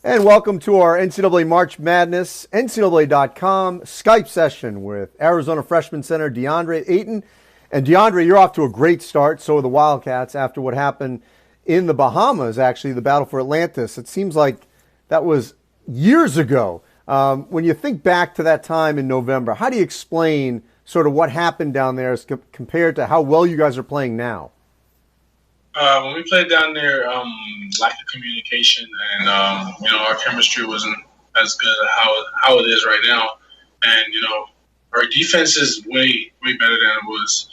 And welcome to our NCAA March Madness, NCAA.com Skype session with Arizona freshman center Deandre Ayton. And Deandre, you're off to a great start. So are the Wildcats after what happened in the Bahamas, actually, the battle for Atlantis. It seems like that was years ago. When you think back to that time in November, how do you explain sort of what happened down there as compared to how well you guys are playing now? When we played down there, lack of communication and, our chemistry wasn't as good as how it is right now. And, our defense is way better than it was.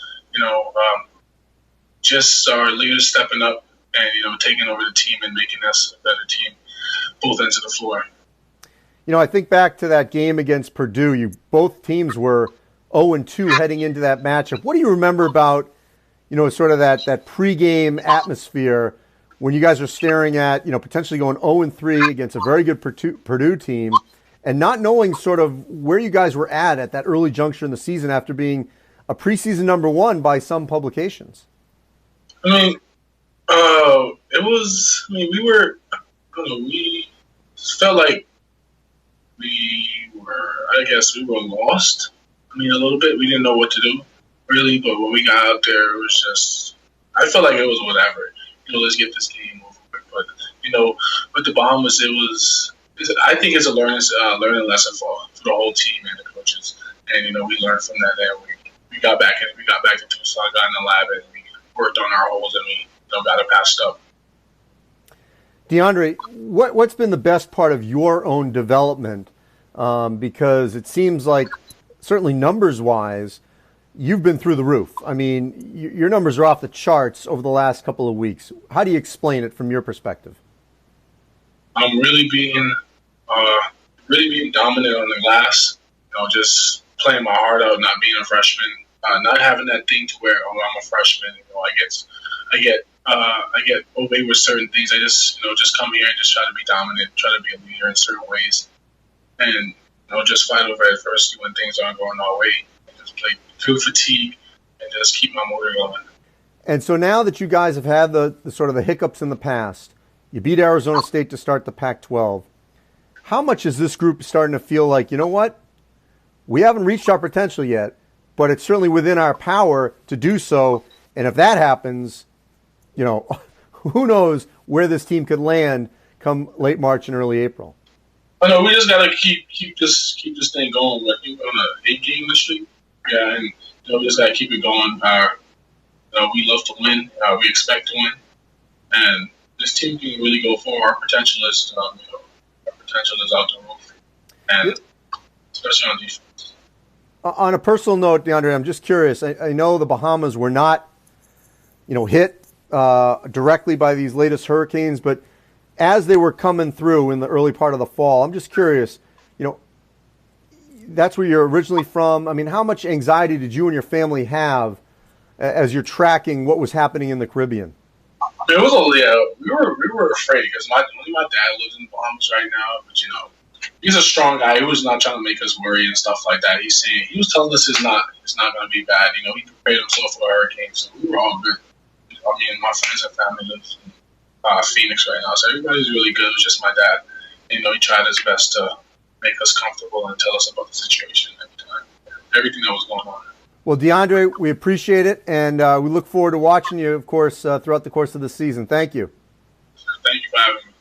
Just our leaders stepping up and, taking over the team and making us a better team, both ends of the floor. I think back to that game against Purdue. Both teams were 0-2 heading into that matchup. What do you remember about sort of that pregame atmosphere when you guys are staring at, potentially going 0-3 against a very good Purdue team and not knowing sort of where you guys were at that early juncture in the season after being a preseason number one by some publications? We felt like we were lost. A little bit. We didn't know what to do. Really, but when we got out there, it was just, I felt like it was whatever. Let's get this game over with. But, with the Bahamas, I think it's a learning lesson for the whole team and the coaches. And, we learned from that. We got back to Tucson, got in the lab, and we worked on our holes, and we got it patched up. Deandre, what's been the best part of your own development? Because it seems like, certainly numbers-wise, you've been through the roof. Your numbers are off the charts over the last couple of weeks. How do you explain it from your perspective? I'm really being dominant on the glass. Just playing my heart out, not being a freshman, not having that thing to where I'm a freshman. I get away with certain things. I just come here and just try to be dominant, try to be a leader in certain ways, and just fight over adversity when things aren't going our way. Just play through fatigue and just keep my motor going. And so now that you guys have had the sort of the hiccups in the past, you beat Arizona State to start the Pac-12. How much is this group starting to feel like, what? We haven't reached our potential yet, but it's certainly within our power to do so. And if that happens, who knows where this team could land come late March and early April. I know we just gotta keep this thing going. Like we're on an 8-game streak. Yeah, and we just gotta keep it going. We love to win. We expect to win, and this team can really go for our potential is. Our potential is out the roof, and especially on defense. On a personal note, Deandre, I'm just curious. I know the Bahamas were not, hit directly by these latest hurricanes, but as they were coming through in the early part of the fall, I'm just curious. That's where you're originally from. How much anxiety did you and your family have as you're tracking what was happening in the Caribbean? It was we were afraid because my dad lives in the Bahamas right now, but he's a strong guy. He was not trying to make us worry and stuff like that. He was telling us it's not going to be bad. He prepared himself for a hurricane, so we were all good. My friends and family live in Phoenix right now, so everybody's really good. It was just my dad. He tried his best to make us comfortable and tell us about the situation and everything that was going on. Well, Deandre, we appreciate it, and we look forward to watching you, of course, throughout the course of the season. Thank you. Thank you for having me.